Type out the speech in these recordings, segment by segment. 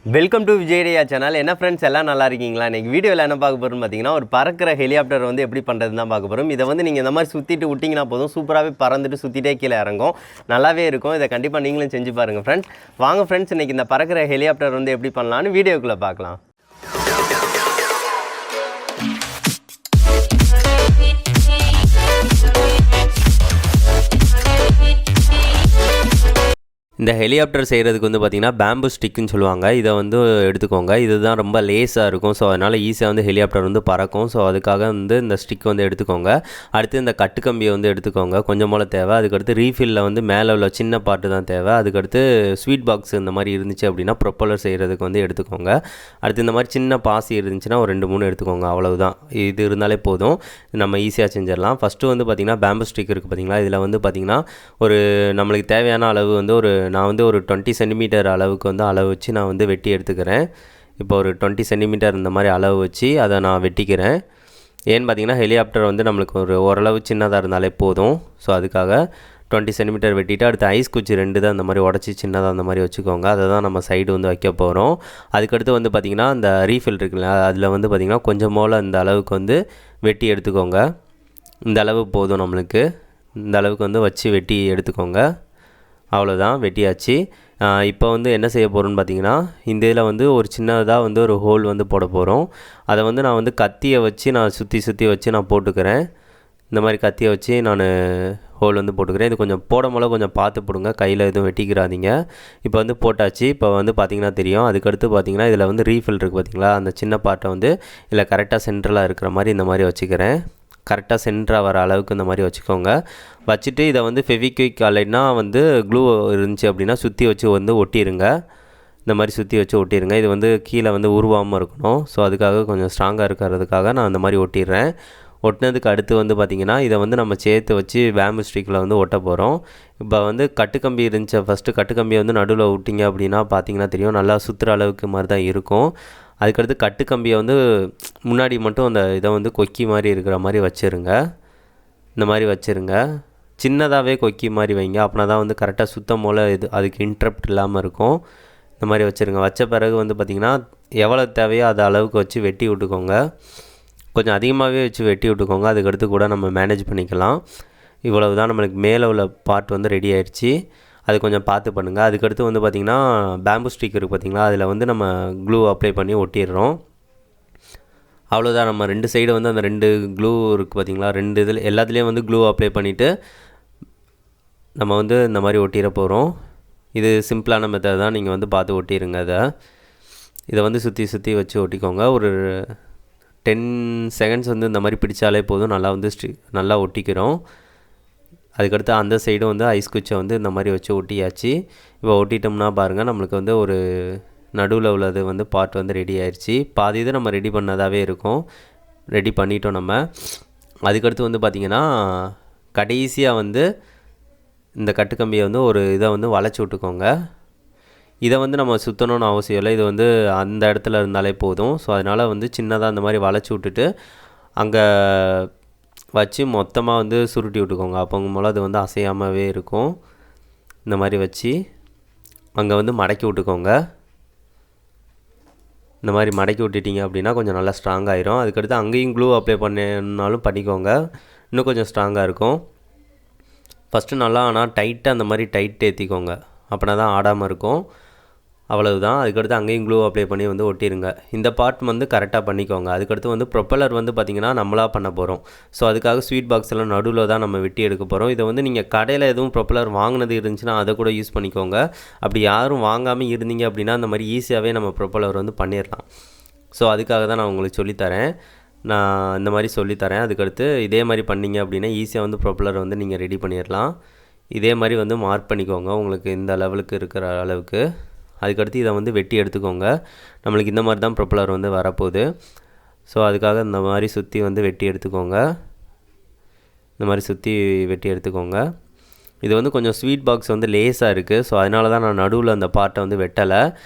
Welcome to Vijay channel. என்ன friends எல்லாம் நல்லா இருக்கீங்களா? இன்றைக்கி வீடியோவில் என்ன பார்க்க போகிறோம்னு பார்த்தீங்கன்னா, ஒரு பறக்கிற ஹெலிகாப்டர் வந்து எப்படி பண்ணுறதுன்னு தான் பார்க்க போகிறோம். இதை வந்து நீங்கள் இந்த மாதிரி சுற்றிட்டு விட்டிங்கன்னா போதும், சூப்பராகவே பறந்துட்டு சுற்றிட்டே கீழே இறங்கும். நல்லாவே இருக்கும். இதை கண்டிப்பாக நீங்களும் செஞ்சு பாருங்கள் ஃப்ரெண்ட்ஸ். வாங்க ஃப்ரெண்ட்ஸ், இன்றைக்கி இந்த பறக்கிற ஹெலிகாப்டர் வந்து எப்படி பண்ணலான்னு வீடியோக்குள்ளே பார்க்கலாம். இந்த ஹெலிகாப்டர் செய்கிறதுக்கு வந்து பார்த்திங்கன்னா பேம்பு ஸ்டிக்குன்னு சொல்லுவாங்க. இதை வந்து எடுத்துக்கோங்க. இதுதான் ரொம்ப லேஸாக இருக்கும். ஸோ அதனால் ஈஸியாக வந்து ஹெலிகாப்டர் வந்து பறக்கும். ஸோ அதுக்காக வந்து இந்த ஸ்டிக் வந்து எடுத்துக்கோங்க. அடுத்து இந்த கட்டுக்கம்பியை வந்து எடுத்துக்கோங்க. கொஞ்சம் போல் தேவை. அதுக்கடுத்து ரீஃபில்லில் வந்து மேலே உள்ள சின்ன பாட்டு தான் தேவை. அதுக்கடுத்து ஸ்வீட் பாக்ஸ் இந்த மாதிரி இருந்துச்சு அப்படின்னா ப்ரொப்பலர் செய்கிறதுக்கு வந்து எடுத்துக்கோங்க. அடுத்து இந்த மாதிரி சின்ன பாசி இருந்துச்சுன்னா ஒரு 2-3 எடுத்துக்கோங்க. அவ்வளவுதான். இது இருந்தாலே போதும், நம்ம ஈஸியாக செஞ்சிடலாம். ஃபஸ்ட்டு வந்து பார்த்திங்கன்னா பேம்பு ஸ்டிக் இருக்குது பார்த்திங்களா. இதில் வந்து பார்த்திங்கன்னா ஒரு நம்மளுக்கு தேவையான அளவு வந்து நான் வந்து ஒரு 20 சென்டிமீட்டர் அளவுக்கு வந்து அளவு வச்சு நான் வந்து வெட்டி எடுத்துக்கிறேன். இப்போ ஒரு 20 சென்டிமீட்டர் இந்த மாதிரி அளவு வச்சு அதை நான் வெட்டிக்கிறேன். ஏன்னு பார்த்தீங்கன்னா ஹெலிகாப்டர் வந்து நம்மளுக்கு ஓரளவு சின்னதாக இருந்தாலே போதும். ஸோ அதுக்காக 20 சென்டிமீட்டர் வெட்டிட்டு அடுத்து ஐஸ் குச்சி 2 தான் இந்த மாதிரி உடச்சி சின்னதாக அந்த மாதிரி வச்சுக்கோங்க. அதை தான் நம்ம சைடு வந்து வைக்க போகிறோம். அதுக்கடுத்து வந்து பார்த்திங்கன்னா இந்த ரீஃபில் இருக்குல்ல, அதில் வந்து பார்த்திங்கன்னா கொஞ்சம் போல் இந்த அளவுக்கு வந்து வெட்டி எடுத்துக்கோங்க. இந்த அளவு போதும் நம்மளுக்கு. இந்த அளவுக்கு வந்து வச்சு வெட்டி எடுத்துக்கோங்க. அவ்வளோதான், வெட்டியாச்சு. இப்போ வந்து என்ன செய்ய போகிறோன்னு பார்த்தீங்கன்னா, இந்த இதில் வந்து ஒரு சின்னதாக வந்து ஒரு ஹோல் வந்து போட போகிறோம். அதை வந்து நான் வந்து கத்தியை வச்சு நான் சுற்றி வச்சு நான் போட்டுக்கிறேன். இந்த மாதிரி கத்தியை வச்சு நான் ஹோல் வந்து போட்டுக்கிறேன். இது கொஞ்சம் போடும்போது கொஞ்சம் பார்த்து போடுங்க, கையில் எதுவும் வெட்டிக்கிறாதீங்க. இப்போ வந்து போட்டாச்சு. இப்போ வந்து பார்த்திங்கன்னா தெரியும். அதுக்கடுத்து பார்த்திங்கன்னா இதில் வந்து ரீஃபில் இருக்குது பார்த்திங்களா, அந்த சின்ன பார்ட்டை வந்து இதில் கரெக்டாக சென்ட்ரலாக இருக்கிற மாதிரி இந்த மாதிரி வச்சுக்கிறேன். கரெக்டாக சென்டராக வர அளவுக்கு இந்த மாதிரி வச்சுக்கோங்க. வச்சுட்டு இதை வந்து ஃபெவிக்விக் இல்லைன்னா வந்து க்ளூ இருந்துச்சு அப்படின்னா சுற்றி வச்சு வந்து ஒட்டிடுங்க. இந்த மாதிரி சுற்றி வச்சு ஒட்டிடுங்க. இது வந்து கீழே வந்து உருவாமல் இருக்கணும். ஸோ அதுக்காக கொஞ்சம் ஸ்ட்ராங்காக இருக்கிறதுக்காக நான் அந்த மாதிரி ஒட்டிடுறேன். ஒட்டினதுக்கு அடுத்து வந்து பார்த்திங்கன்னா இதை வந்து நம்ம சேர்த்து வச்சு பேம்பு ஸ்டிக்கில் வந்து ஒட்ட போகிறோம். இப்போ வந்து கட்டுக்கம்பி இருந்துச்சு. ஃபஸ்ட்டு கட்டுக்கம்பியை வந்து நடுவில் விட்டிங்க அப்படின்னா பார்த்திங்கன்னா தெரியும், நல்லா சுற்றுற அளவுக்கு மாதிரி தான் இருக்கும். அதுக்கடுத்து கட்டுக்கம்பியை வந்து முன்னாடி மட்டும் அந்த இதை வந்து கொக்கி மாதிரி இருக்கிற மாதிரி வச்சுருங்க. இந்த மாதிரி வச்சுருங்க. சின்னதாகவே கொக்கி மாதிரி வைங்க. அப்படின்னா தான் வந்து கரெக்டாக சுத்தம் போல் அதுக்கு இன்ட்ரப்ட் இல்லாமல் இருக்கும். இந்த மாதிரி வச்சுருங்க. வச்ச பிறகு வந்து பார்த்திங்கன்னா எவ்வளோ தேவையோ அது அளவுக்கு வச்சு வெட்டி விட்டுக்கோங்க. கொஞ்சம் அதிகமாகவே வச்சு வெட்டி விட்டுக்கோங்க. அதுக்கடுத்து கூட நம்ம மேனேஜ் பண்ணிக்கலாம். இவ்வளவு தான், நம்மளுக்கு மேலே உள்ள பார்ட் வந்து ரெடி ஆயிடுச்சு. அது கொஞ்சம் பார்த்து பண்ணுங்கள். அதுக்கடுத்து வந்து பார்த்திங்கன்னா பேம்பு ஸ்டிக் இருக்குது பார்த்திங்களா, அதில் வந்து நம்ம க்ளூ அப்ளை பண்ணி ஒட்டிடுறோம். அவ்வளோதான். நம்ம 2 சைடு வந்து அந்த 2 க்ளூ இருக்குது பார்த்திங்களா, 2 இதில் எல்லாத்துலேயும் வந்து க்ளூ அப்ளை பண்ணிவிட்டு நம்ம வந்து இந்த மாதிரி ஒட்டிட போகிறோம். இது சிம்பிளான மெத்தட் தான். நீங்கள் வந்து பார்த்து ஒட்டிடுங்க. இதை வந்து சுற்றி வச்சு ஒட்டிக்கோங்க. ஒரு 10 செகண்ட்ஸ் வந்து இந்த மாதிரி பிடிச்சாலே போதும், நல்லா வந்து நல்லா ஒட்டிக்கிறோம். அதுக்கடுத்து அந்த சைடும் வந்து ஐஸ் குச்சை வந்து இந்த மாதிரி வச்சு ஒட்டியாச்சு. இப்போ ஒட்டிட்டோம்னா பாருங்கள், நம்மளுக்கு வந்து ஒரு நடுவில் உள்ளது வந்து பார்ட் வந்து ரெடி ஆயிடுச்சு. பாதி இது நம்ம ரெடி பண்ணதாகவே இருக்கும். ரெடி பண்ணிட்டோம் நம்ம. அதுக்கடுத்து வந்து பார்த்திங்கன்னா கடைசியாக வந்து இந்த கட்டுக்கம்பியை வந்து ஒரு இதை வந்து வளைச்சி விட்டுக்கோங்க. இதை வந்து நம்ம சுற்றணும்னு அவசியம் இல்லை. இது வந்து அந்த இடத்துல இருந்தாலே போதும். ஸோ அதனால் வந்து சின்னதாக அந்த மாதிரி வளைச்சி விட்டுட்டு அங்கே வச்சு மொத்தமாக வந்து சுருட்டி விட்டுக்கோங்க. அப்போங்கும் போல் அது வந்து அசையாமவே இருக்கும். இந்த மாதிரி வச்சு அங்கே வந்து மடக்கி விட்டுக்கோங்க. இந்த மாதிரி மடக்கி விட்டுட்டிங்க அப்படின்னா கொஞ்சம் நல்லா ஸ்ட்ராங்காகிடும். அதுக்கடுத்து அங்கேயும் க்ளூ அப்ளை பண்ணாலும் பண்ணிக்கோங்க, இன்னும் கொஞ்சம் ஸ்ட்ராங்காக இருக்கும். ஃபஸ்ட்டு நல்லா ஆனால் டைட்டாக அந்த மாதிரி டைட் ஏற்றிக்கோங்க. அப்படின்னா தான் ஆடாமல் இருக்கும். அவ்வளவுதான். அதுக்கடுத்து அங்கேயும் க்ளூ அப்ளை பண்ணி வந்து ஒட்டிடுங்க. இந்த பார்ட் வந்து கரெக்டாக பண்ணிக்கோங்க. அதுக்கடுத்து வந்து ப்ரொப்பலர் வந்து பார்த்திங்கன்னா நம்மளாக பண்ண போகிறோம். ஸோ அதுக்காக ஸ்வீட் பாக்ஸெல்லாம் நடுவில் தான் நம்ம வெட்டி எடுக்க போகிறோம். இதை வந்து நீங்கள் கடையில் எதுவும் ப்ரொப்பலர் வாங்கினது இருந்துச்சுன்னா அதை கூட யூஸ் பண்ணிக்கோங்க. அப்படி யாரும் வாங்காமல் இருந்தீங்க அப்படின்னா அந்த மாதிரி ஈஸியாகவே நம்ம ப்ரொப்பலர் வந்து பண்ணிடலாம். ஸோ அதுக்காக தான் நான் உங்களுக்கு சொல்லித்தரேன். நான் இந்த மாதிரி சொல்லித்தரேன். அதுக்கடுத்து இதே மாதிரி பண்ணிங்க அப்படின்னா ஈஸியாக வந்து ப்ரொப்பலர் வந்து நீங்கள் ரெடி பண்ணிடலாம். இதே மாதிரி வந்து மார்க் பண்ணிக்கோங்க உங்களுக்கு இந்த லெவலுக்கு இருக்கிற அளவுக்கு. அதுக்கடுத்து இதை வந்து வெட்டி எடுத்துக்கோங்க. நம்மளுக்கு இந்த மாதிரி தான் ப்ரொப்பலர் வந்து வரப்போகுது. ஸோ அதுக்காக இந்த மாதிரி சுற்றி வந்து வெட்டி எடுத்துக்கோங்க. இந்த மாதிரி சுற்றி வெட்டி எடுத்துக்கோங்க. இது வந்து கொஞ்சம் ஸ்வீட் பாக்ஸ் வந்து லேஸாக இருக்குது. ஸோ அதனால தான் நான் நடுவில் அந்த பார்ட்டை வந்து வெட்டலை.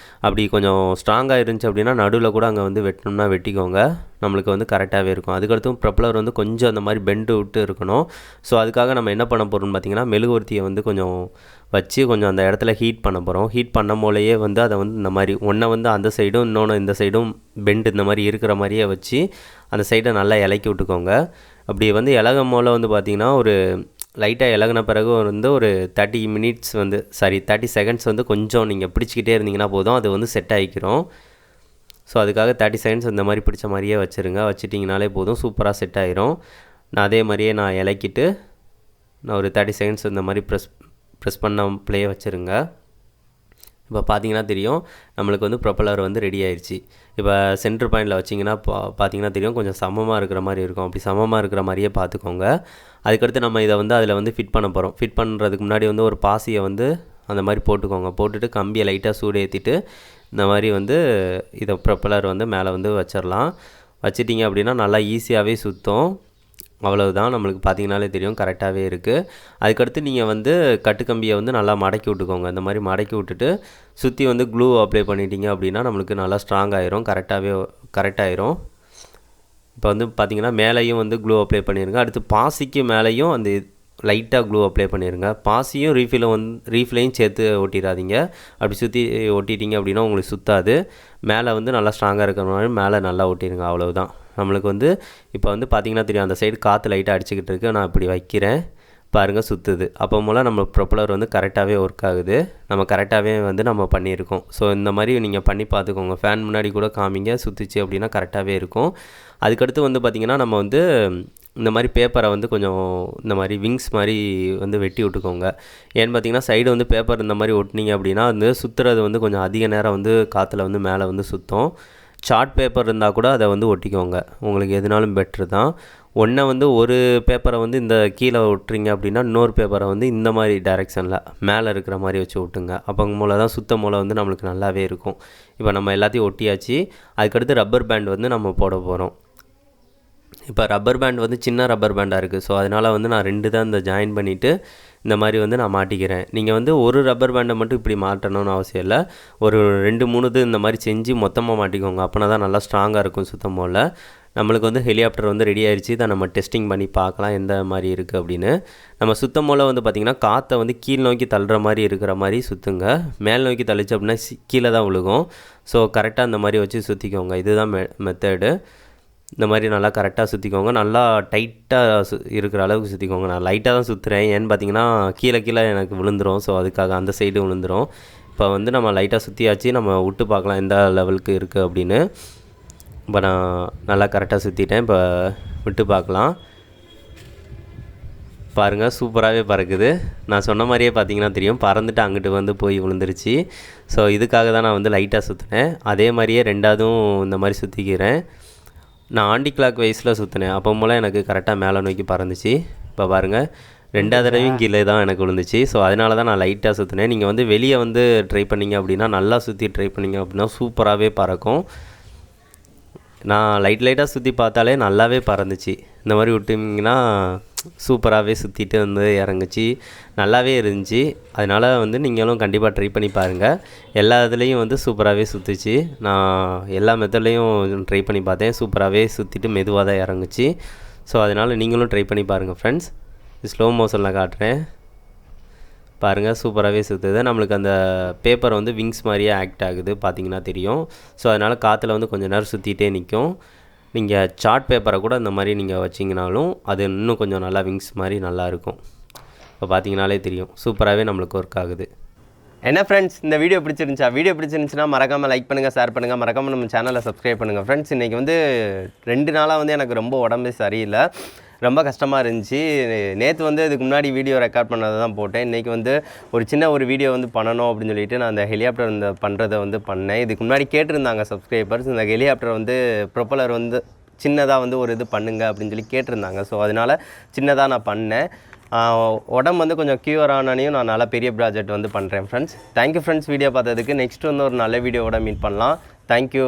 அப்படி கொஞ்சம் ஸ்ட்ராங்காக இருந்துச்சு அப்படின்னா நடுவில் கூட அங்கே வந்து வெட்டணும்னா வெட்டிக்கோங்க, நம்மளுக்கு வந்து கரெக்டாகவே இருக்கும். அதுக்கடுத்தும் ப்ரொப்பலர் வந்து கொஞ்சம் அந்த மாதிரி பெண்டு விட்டு இருக்கணும். ஸோ அதுக்காக நம்ம என்ன பண்ண போகிறோம்னு பார்த்திங்கன்னா, மெழுகுவர்த்தியை வந்து கொஞ்சம் வச்சு கொஞ்சம் அந்த இடத்துல ஹீட் பண்ண போகிறோம். ஹீட் பண்ணும் போலேயே வந்து அதை வந்து இந்த மாதிரி ஒன்றை வந்து அந்த சைடும் இன்னொன்று இந்த சைடும் பெண்டு இந்த மாதிரி இருக்கிற மாதிரியே வச்சு அந்த சைடை நல்லா இலக்கி விட்டுக்கோங்க. அப்படி வந்து இலகும் போல் வந்து பார்த்திங்கன்னா ஒரு லைட்டாக இலகின பிறகு வந்து ஒரு 30 மினிட்ஸ் வந்து 30 செகண்ட்ஸ் வந்து கொஞ்சம் நீங்கள் பிடிச்சிக்கிட்டே இருந்தீங்கன்னா போதும், அது வந்து செட் ஆகிக்கிறோம். ஸோ அதுக்காக 30 செகண்ட்ஸ் இந்த மாதிரி பிடிச்ச மாதிரியே வச்சுருங்க. வச்சிட்டிங்கனாலே போதும், சூப்பராக செட் ஆகிரும். நான் அதே மாதிரியே நான் இலக்கிட்டு நான் ஒரு 30 செகண்ட்ஸ் இந்த மாதிரி ப்ரெஸ் பண்ண ப்ளேயே வச்சுருங்க. இப்போ பார்த்தீங்கன்னா தெரியும் நம்மளுக்கு வந்து ப்ரொப்பலர் வந்து ரெடி ஆயிடுச்சு. இப்போ சென்டர் பாயிண்டில் வச்சிங்கன்னா பார்த்தீங்கன்னா தெரியும் கொஞ்சம் சமமாக இருக்கிற மாதிரி இருக்கும். அப்படி சமமாக இருக்கிற மாதிரியே பார்த்துக்கோங்க. அதுக்கடுத்து நம்ம இதை வந்து அதில் வந்து ஃபிட் பண்ண போகிறோம். ஃபிட் பண்ணுறதுக்கு முன்னாடி வந்து ஒரு பாசியை வந்து அந்த மாதிரி போட்டுக்கோங்க. போட்டுட்டு கம்பியை லைட்டாக சூடு ஏற்றிட்டு இந்த மாதிரி வந்து இதை ப்ரொப்பலர் வந்து மேலே வந்து வச்சிடலாம். வச்சிட்டிங்க அப்படின்னா நல்லா ஈஸியாகவே சுற்றும். அவ்வளவுதான், நம்மளுக்கு பார்த்தீங்கனாலே தெரியும் கரெக்டாகவே இருக்குது. அதுக்கடுத்து நீங்கள் வந்து கட்டுக்கம்பியை வந்து நல்லா மடக்கி விட்டுக்கோங்க. இந்த மாதிரி மடக்கி விட்டுட்டு சுற்றி வந்து க்ளூ அப்ளை பண்ணிட்டீங்க அப்படின்னா நம்மளுக்கு நல்லா ஸ்ட்ராங் ஆயிரும், கரெக்டாகிரும். இப்போ வந்து பார்த்திங்கன்னா மேலேயும் வந்து க்ளூ அப்ளை பண்ணிடுங்க. அடுத்து பாசிக்கு மேலேயும் அந்த லைட்டாக க்ளூ அப்ளை பண்ணிடுங்க. பாசியும் ரீஃபிலையும் சேர்த்து ஒட்டிடாதீங்க. அப்படி சுற்றி ஒட்டிட்டிங்க அப்படின்னா உங்களுக்கு சுற்றாது. மேலே வந்து நல்லா ஸ்ட்ராங்காக இருக்கிற மாதிரி மேலே நல்லா ஒட்டிடுங்க. அவ்வளவுதான். நம்மளுக்கு வந்து இப்போ வந்து பார்த்திங்கன்னா தெரியும் அந்த சைடு காற்று லைட்டாக அடிச்சுக்கிட்டு இருக்குது. நான் இப்படி வைக்கிறேன் பாருங்கள், சுற்றுது. அப்போ மூலம் நம்ம ப்ரொப்பலர் வந்து கரெக்டாகவே ஒர்க் ஆகுது. நம்ம கரெக்டாகவே வந்து நம்ம பண்ணியிருக்கோம். ஸோ இந்த மாதிரி நீங்கள் பண்ணி பார்த்துக்கோங்க. ஃபேன் முன்னாடி கூட காமிங்க, சுற்றுச்சு அப்படின்னா கரெக்டாகவே இருக்கும். அதுக்கடுத்து வந்து பார்த்திங்கன்னா நம்ம வந்து இந்த மாதிரி பேப்பரை வந்து கொஞ்சம் இந்த மாதிரி விங்ஸ் மாதிரி வந்து வெட்டி விட்டுக்கோங்க. ஏன்னு பார்த்தீங்கன்னா சைடு வந்து பேப்பர் இந்த மாதிரி ஒட்டினீங்க அப்படின்னா வந்து சுற்றுறது வந்து கொஞ்சம் அதிக நேரம் வந்து காற்றுல வந்து மேலே வந்து சுற்றும். சார்ட் பேப்பர் இருந்தால் கூட அதை வந்து ஒட்டிக்கோங்க, உங்களுக்கு எதுனாலும் பெட்ரு தான். ஒன்றை வந்து ஒரு பேப்பரை வந்து இந்த கீழே ஒட்டுறீங்க அப்படின்னா இன்னொரு பேப்பரை வந்து இந்த மாதிரி டைரெக்ஷனில் மேலே இருக்கிற மாதிரி வச்சு விட்டுங்க. அப்போ மூலம் தான் சுத்த மூலம் வந்து நம்மளுக்கு நல்லாவே இருக்கும். இப்போ நம்ம எல்லாத்தையும் ஒட்டியாச்சு. அதுக்கடுத்து ரப்பர் பேண்ட் வந்து நம்ம போட போகிறோம். இப்போ ரப்பர் பேண்ட் வந்து சின்ன ரப்பர் பேண்டாக இருக்குது. ஸோ அதனால் வந்து நான் 2 தான் இந்த ஜாயின் பண்ணிவிட்டு இந்த மாதிரி வந்து நான் மாட்டிக்கிறேன். நீங்கள் வந்து ஒரு ரப்பர் பேண்டை மட்டும் இப்படி மாட்டணும்னு அவசியம் இல்லை. ஒரு 2-3 இது இந்த மாதிரி செஞ்சு மொத்தமாக மாட்டிக்கோங்க. அப்போனா தான் நல்லா ஸ்ட்ராங்காக இருக்கும் சுத்தமோல. நம்மளுக்கு வந்து ஹெலிகாப்டர் வந்து ரெடி ஆயிடுச்சு. இதை நம்ம டெஸ்டிங் பண்ணி பார்க்கலாம் எந்த மாதிரி இருக்குது அப்படின்னு. நம்ம சுத்தமோல வந்து பார்த்திங்கன்னா காற்றை வந்து கீழ் நோக்கி தள்ளுற மாதிரி இருக்கிற மாதிரி சுற்றுங்க. மேல் நோக்கி தள்ளிச்சு அப்படின்னா கீழே தான் விழுகும். ஸோ கரெக்டாக இந்த மாதிரி வச்சு சுற்றிக்கோங்க. இதுதான் மெத்தடு. இந்த மாதிரி நல்லா கரெக்டாக சுற்றிக்கோங்க. நல்லா டைட்டாக இருக்கிற அளவுக்கு சுற்றிக்கோங்க. நான் லைட்டாக தான் சுற்றுறேன். ஏன்னு பார்த்தீங்கன்னா கீழே எனக்கு விழுந்துடும். ஸோ அதுக்காக அந்த சைடு விழுந்துடும். இப்போ வந்து நம்ம லைட்டாக சுற்றியாச்சு. நம்ம விட்டு பார்க்கலாம் எந்த லெவலுக்கு இருக்குது அப்படின்னு. இப்போ நான் நல்லா கரெக்டாக சுற்றிட்டேன். இப்போ விட்டு பார்க்கலாம். பாருங்கள், சூப்பராகவே பறக்குது. நான் சொன்ன மாதிரியே பார்த்தீங்கன்னா தெரியும், பறந்துட்டு அங்கிட்டு வந்து போய் விழுந்துருச்சு. ஸோ இதுக்காக தான் நான் வந்து லைட்டாக சுற்றினேன். அதே மாதிரியே 2வதும் இந்த மாதிரி சுற்றிக்கிறேன். நான் ஆண்டி கிளாக் வைஸில் சுற்றினேன். அப்போ மூலம் எனக்கு கரெக்டாக மேலே நோக்கி பறந்துச்சு. இப்போ பாருங்கள், 2வது தடவையும் கீழே தான் எனக்கு விழுந்துச்சு. ஸோ அதனால தான் நான் லைட்டாக சுற்றினேன். நீங்கள் வந்து வெளியே வந்து ட்ரை பண்ணிங்க அப்படின்னா நல்லா சுற்றி ட்ரை பண்ணிங்க அப்படின்னா சூப்பராகவே பறக்கும். நான் லைட்டாக சுற்றி பார்த்தாலே நல்லாவே பறந்துச்சு. இந்த மாதிரி விட்டிங்கன்னா சூப்பராகவே சுற்றிட்டு வந்து இறங்குச்சு, நல்லாவே இருந்துச்சு. அதனால் வந்து நீங்களும் கண்டிப்பாக ட்ரை பண்ணி பாருங்கள். எல்லா இதுலேயும் வந்து சூப்பராகவே சுற்றுச்சு. நான் எல்லா மெத்தட்லேயும் ட்ரை பண்ணி பார்த்தேன். சூப்பராகவே சுற்றிட்டு மெதுவாக தான் இறங்குச்சு. ஸோ அதனால் நீங்களும் ட்ரை பண்ணி பாருங்கள் ஃப்ரெண்ட்ஸ். ஸ்லோ மோஷனில் காட்டுறேன் பாருங்கள், சூப்பராகவே சுற்றுது. நம்மளுக்கு அந்த பேப்பர் வந்து விங்ஸ் மாதிரியே ஆக்ட் ஆகுது, பார்த்திங்கன்னா தெரியும். ஸோ அதனால் காற்றுல வந்து கொஞ்சம் நேரம் சுற்றிட்டே நிற்கும். நீங்கள் சார்ட் பேப்பரை கூட இந்த மாதிரி நீங்கள் வச்சிங்கனாலும் அது இன்னும் கொஞ்சம் நல்லா விங்ஸ் மாதிரி நல்லாயிருக்கும். இப்போ பார்த்தீங்கனாலே தெரியும் சூப்பராகவே நம்மளுக்கு ஒர்க் ஆகுது. என்ன ஃப்ரெண்ட்ஸ், இந்த வீடியோ பிடிச்சிருந்துச்சுன்னா மறக்காமல் லைக் பண்ணுங்கள், ஷேர் பண்ணுங்கள், மறக்காமல் நம்ம சேனலை சப்ஸ்கிரைப் பண்ணுங்கள். ஃப்ரெண்ட்ஸ், இன்றைக்கி வந்து 2 நாளாக வந்து எனக்கு ரொம்ப உடம்பு சரியில்லை, ரொம்ப கஷ்டமாக இருந்துச்சு. நேற்று வந்து இதுக்கு முன்னாடி வீடியோ ரெக்கார்ட் பண்ணதை தான் போட்டேன். இன்றைக்கி வந்து ஒரு வீடியோ வந்து பண்ணணும் அப்படின்னு சொல்லிட்டு நான் அந்த ஹெலிகாப்டர் இந்த பண்ணுறதை வந்து பண்ணேன். இதுக்கு முன்னாடி கேட்டிருந்தாங்க சப்ஸ்கிரைபர்ஸ், இந்த ஹெலிகாப்டர் வந்து ப்ரொப்பலர் வந்து சின்னதாக வந்து ஒரு இது பண்ணுங்க அப்படின்னு சொல்லி கேட்டிருந்தாங்க. ஸோ அதனால் சின்னதாக நான் பண்ணேன். உடம்பு வந்து கொஞ்சம் க்யூர் ஆனானையும் நான் நல்லா பெரிய ப்ராஜெக்ட் வந்து பண்ணுறேன் ஃப்ரெண்ட்ஸ். தேங்க்யூ ஃப்ரெண்ட்ஸ் வீடியோ பார்த்ததுக்கு. நெக்ஸ்ட் வந்து ஒரு நல்ல வீடியோவோட மீட் பண்ணலாம். தேங்க்யூ.